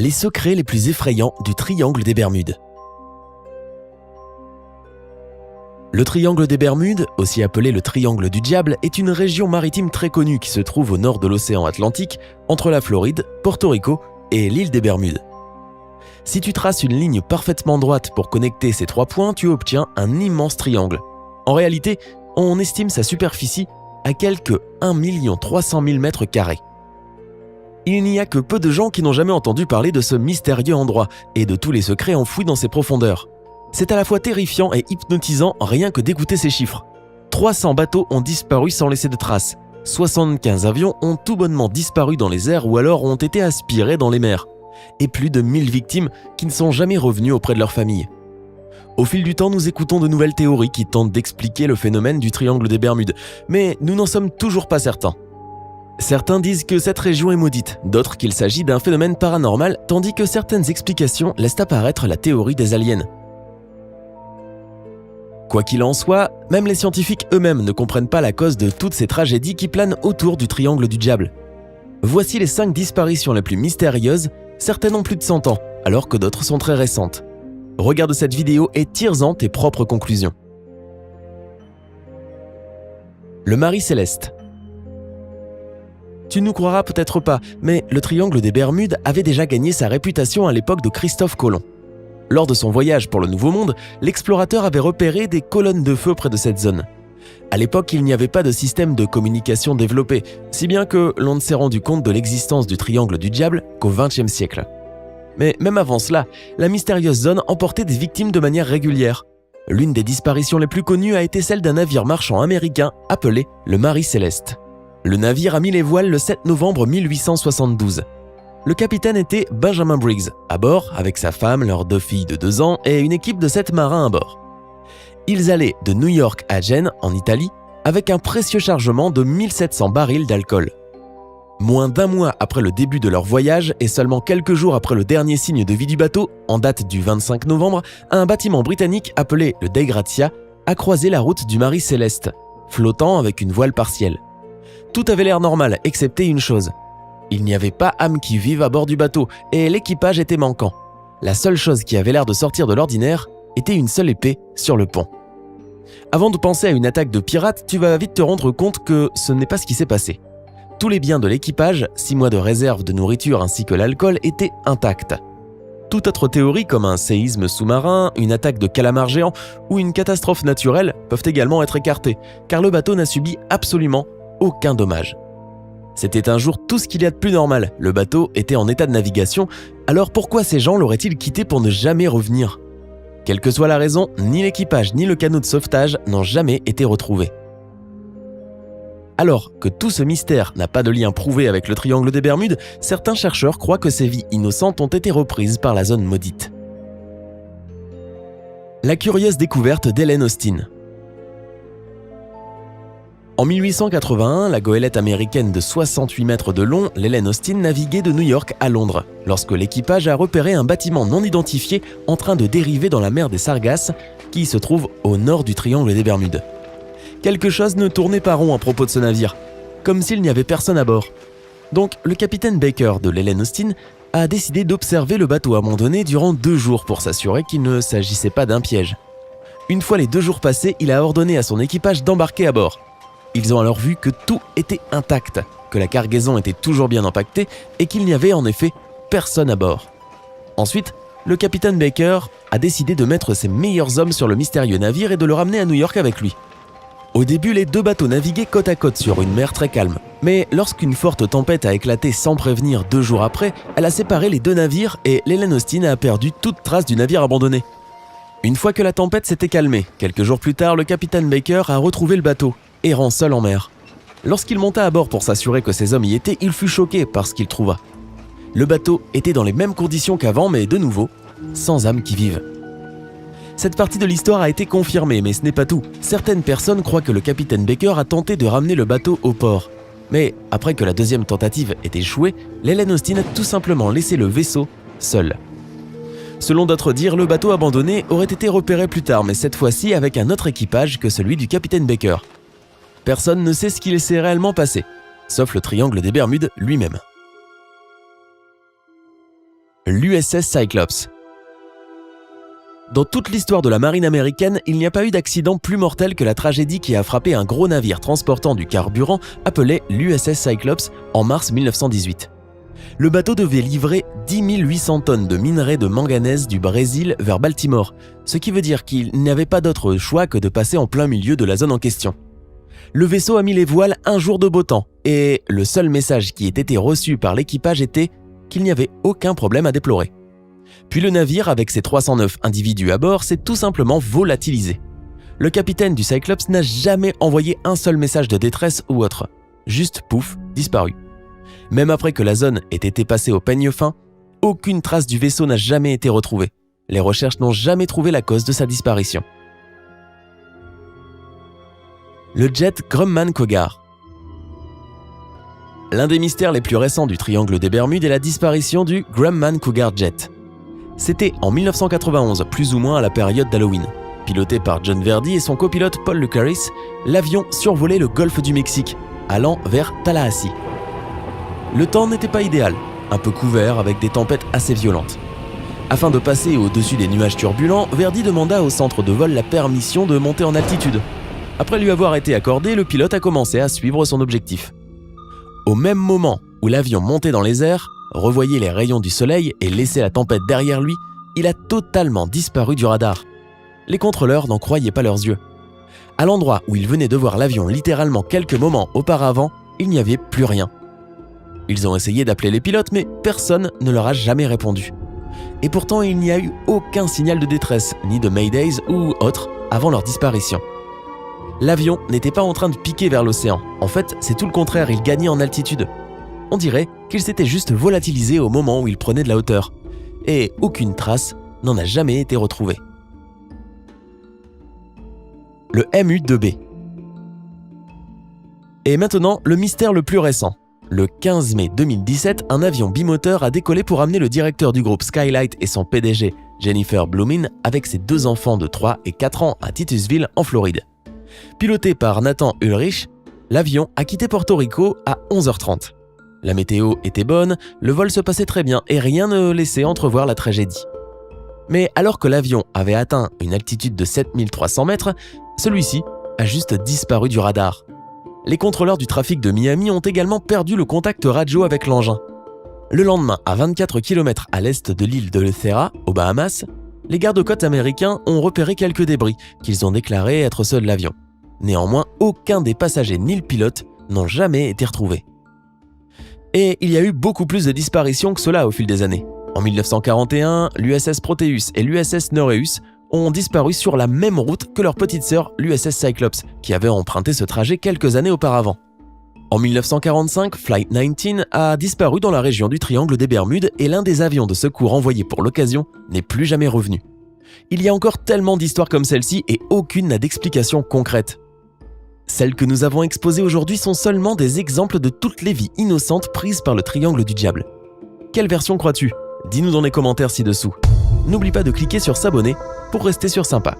Les secrets les plus effrayants du triangle des Bermudes. Le triangle des Bermudes, aussi appelé le triangle du diable, est une région maritime très connue qui se trouve au nord de l'océan Atlantique, entre la Floride, Porto Rico et l'île des Bermudes. Si tu traces une ligne parfaitement droite pour connecter ces trois points, tu obtiens un immense triangle. En réalité, on estime sa superficie à quelque 1 300 000 mètres carrés. Il n'y a que peu de gens qui n'ont jamais entendu parler de ce mystérieux endroit et de tous les secrets enfouis dans ses profondeurs. C'est à la fois terrifiant et hypnotisant rien que d'écouter ces chiffres. 300 bateaux ont disparu sans laisser de traces. 75 avions ont tout bonnement disparu dans les airs ou alors ont été aspirés dans les mers. Et plus de 1000 victimes qui ne sont jamais revenues auprès de leur famille. Au fil du temps, nous écoutons de nouvelles théories qui tentent d'expliquer le phénomène du triangle des Bermudes, mais nous n'en sommes toujours pas certains. Certains disent que cette région est maudite, d'autres qu'il s'agit d'un phénomène paranormal, tandis que certaines explications laissent apparaître la théorie des aliens. Quoi qu'il en soit, même les scientifiques eux-mêmes ne comprennent pas la cause de toutes ces tragédies qui planent autour du triangle du diable. Voici les 5 disparitions les plus mystérieuses, certaines ont plus de 100 ans, alors que d'autres sont très récentes. Regarde cette vidéo et tire-en tes propres conclusions. Le Marie Céleste. Tu ne nous croiras peut-être pas, mais le triangle des Bermudes avait déjà gagné sa réputation à l'époque de Christophe Colomb. Lors de son voyage pour le Nouveau Monde, l'explorateur avait repéré des colonnes de feu près de cette zone. À l'époque, il n'y avait pas de système de communication développé, si bien que l'on ne s'est rendu compte de l'existence du triangle du diable qu'au XXe siècle. Mais même avant cela, la mystérieuse zone emportait des victimes de manière régulière. L'une des disparitions les plus connues a été celle d'un navire marchand américain appelé le Marie Céleste. Le navire a mis les voiles le 7 novembre 1872. Le capitaine était Benjamin Briggs, à bord avec sa femme, leurs 2 filles de 2 ans et une équipe de 7 marins à bord. Ils allaient de New York à Gênes, en Italie, avec un précieux chargement de 1700 barils d'alcool. Moins d'1 mois après le début de leur voyage et seulement quelques jours après le dernier signe de vie du bateau, en date du 25 novembre, un bâtiment britannique appelé le Dei Gratia a croisé la route du Marie Céleste, flottant avec une voile partielle. Tout avait l'air normal, excepté une chose. Il n'y avait pas âme qui vive à bord du bateau et l'équipage était manquant. La seule chose qui avait l'air de sortir de l'ordinaire était une seule épée sur le pont. Avant de penser à une attaque de pirates, tu vas vite te rendre compte que ce n'est pas ce qui s'est passé. Tous les biens de l'équipage, 6 mois de réserve de nourriture ainsi que l'alcool étaient intacts. Toute autre théorie comme un séisme sous-marin, une attaque de calamar géant ou une catastrophe naturelle peuvent également être écartées, car le bateau n'a subi absolument aucun dommage. C'était un jour tout ce qu'il y a de plus normal, le bateau était en état de navigation, alors pourquoi ces gens l'auraient-ils quitté pour ne jamais revenir ? Quelle que soit la raison, ni l'équipage ni le canot de sauvetage n'ont jamais été retrouvés. Alors que tout ce mystère n'a pas de lien prouvé avec le triangle des Bermudes, certains chercheurs croient que ces vies innocentes ont été reprises par la zone maudite. La curieuse découverte d'Helen Austin. En 1881, la goélette américaine de 68 mètres de long, l'Helen Austin, naviguait de New York à Londres, lorsque l'équipage a repéré un bâtiment non identifié en train de dériver dans la mer des Sargasses, qui se trouve au nord du triangle des Bermudes. Quelque chose ne tournait pas rond à propos de ce navire, comme s'il n'y avait personne à bord. Donc, le capitaine Baker de l'Helen Austin a décidé d'observer le bateau abandonné durant 2 jours pour s'assurer qu'il ne s'agissait pas d'un piège. Une fois les 2 jours passés, il a ordonné à son équipage d'embarquer à bord. Ils ont alors vu que tout était intact, que la cargaison était toujours bien empaquetée et qu'il n'y avait en effet personne à bord. Ensuite, le capitaine Baker a décidé de mettre ses meilleurs hommes sur le mystérieux navire et de le ramener à New York avec lui. Au début, les 2 bateaux naviguaient côte à côte sur une mer très calme. Mais lorsqu'une forte tempête a éclaté sans prévenir 2 jours après, elle a séparé les 2 navires et l'Helen Austin a perdu toute trace du navire abandonné. Une fois que la tempête s'était calmée, quelques jours plus tard, le capitaine Baker a retrouvé le bateau, errant seul en mer. Lorsqu'il monta à bord pour s'assurer que ses hommes y étaient, il fut choqué par ce qu'il trouva. Le bateau était dans les mêmes conditions qu'avant, mais de nouveau, sans âme qui vive. Cette partie de l'histoire a été confirmée, mais ce n'est pas tout. Certaines personnes croient que le capitaine Baker a tenté de ramener le bateau au port. Mais après que la 2e tentative ait échoué, l'Helen Austin a tout simplement laissé le vaisseau seul. Selon d'autres dires, le bateau abandonné aurait été repéré plus tard, mais cette fois-ci avec un autre équipage que celui du capitaine Baker. Personne ne sait ce qu'il s'est réellement passé, sauf le triangle des Bermudes lui-même. l'USS Cyclops. Dans toute l'histoire de la marine américaine, il n'y a pas eu d'accident plus mortel que la tragédie qui a frappé un gros navire transportant du carburant appelé l'USS Cyclops en mars 1918. Le bateau devait livrer 10 800 tonnes de minerais de manganèse du Brésil vers Baltimore, ce qui veut dire qu'il n'avait pas d'autre choix que de passer en plein milieu de la zone en question. Le vaisseau a mis les voiles un jour de beau temps, et le seul message qui ait été reçu par l'équipage était qu'il n'y avait aucun problème à déplorer. Puis le navire, avec ses 309 individus à bord, s'est tout simplement volatilisé. Le capitaine du Cyclops n'a jamais envoyé un seul message de détresse ou autre. Juste pouf, disparu. Même après que la zone ait été passée au peigne fin, aucune trace du vaisseau n'a jamais été retrouvée. Les recherches n'ont jamais trouvé la cause de sa disparition. Le jet Grumman-Cougar. L'un des mystères les plus récents du triangle des Bermudes est la disparition du Grumman-Cougar Jet. C'était en 1991, plus ou moins à la période d'Halloween. Piloté par John Verdi et son copilote Paul Lucaris, l'avion survolait le golfe du Mexique, allant vers Tallahassee. Le temps n'était pas idéal, un peu couvert avec des tempêtes assez violentes. Afin de passer au-dessus des nuages turbulents, Verdi demanda au centre de vol la permission de monter en altitude. Après lui avoir été accordé, le pilote a commencé à suivre son objectif. Au même moment où l'avion montait dans les airs, revoyait les rayons du soleil et laissait la tempête derrière lui, il a totalement disparu du radar. Les contrôleurs n'en croyaient pas leurs yeux. À l'endroit où ils venaient de voir l'avion littéralement quelques moments auparavant, il n'y avait plus rien. Ils ont essayé d'appeler les pilotes, mais personne ne leur a jamais répondu. Et pourtant, il n'y a eu aucun signal de détresse, ni de Maydays ou autre, avant leur disparition. L'avion n'était pas en train de piquer vers l'océan. En fait, c'est tout le contraire, il gagnait en altitude. On dirait qu'il s'était juste volatilisé au moment où il prenait de la hauteur. Et aucune trace n'en a jamais été retrouvée. Le MU-2B. Et maintenant, le mystère le plus récent. Le 15 mai 2017, un avion bimoteur a décollé pour amener le directeur du groupe Skylight et son PDG, Jennifer Blumin, avec ses 2 enfants de 3 et 4 ans à Titusville, en Floride. Piloté par Nathan Ulrich, l'avion a quitté Porto Rico à 11h30. La météo était bonne, le vol se passait très bien et rien ne laissait entrevoir la tragédie. Mais alors que l'avion avait atteint une altitude de 7300 mètres, celui-ci a juste disparu du radar. Les contrôleurs du trafic de Miami ont également perdu le contact radio avec l'engin. Le lendemain, à 24 km à l'est de l'île de Eleuthera, aux Bahamas, les gardes-côtes américains ont repéré quelques débris qu'ils ont déclarés être ceux de l'avion. Néanmoins, aucun des passagers ni le pilote n'ont jamais été retrouvés. Et il y a eu beaucoup plus de disparitions que cela au fil des années. En 1941, l'USS Proteus et l'USS Nereus ont disparu sur la même route que leur petite sœur, l'USS Cyclops, qui avait emprunté ce trajet quelques années auparavant. En 1945, Flight 19 a disparu dans la région du Triangle des Bermudes et l'un des avions de secours envoyés pour l'occasion n'est plus jamais revenu. Il y a encore tellement d'histoires comme celle-ci et aucune n'a d'explication concrète. Celles que nous avons exposées aujourd'hui sont seulement des exemples de toutes les vies innocentes prises par le Triangle du Diable. Quelle version crois-tu ? Dis-nous dans les commentaires ci-dessous. N'oublie pas de cliquer sur s'abonner pour rester sur Sympa.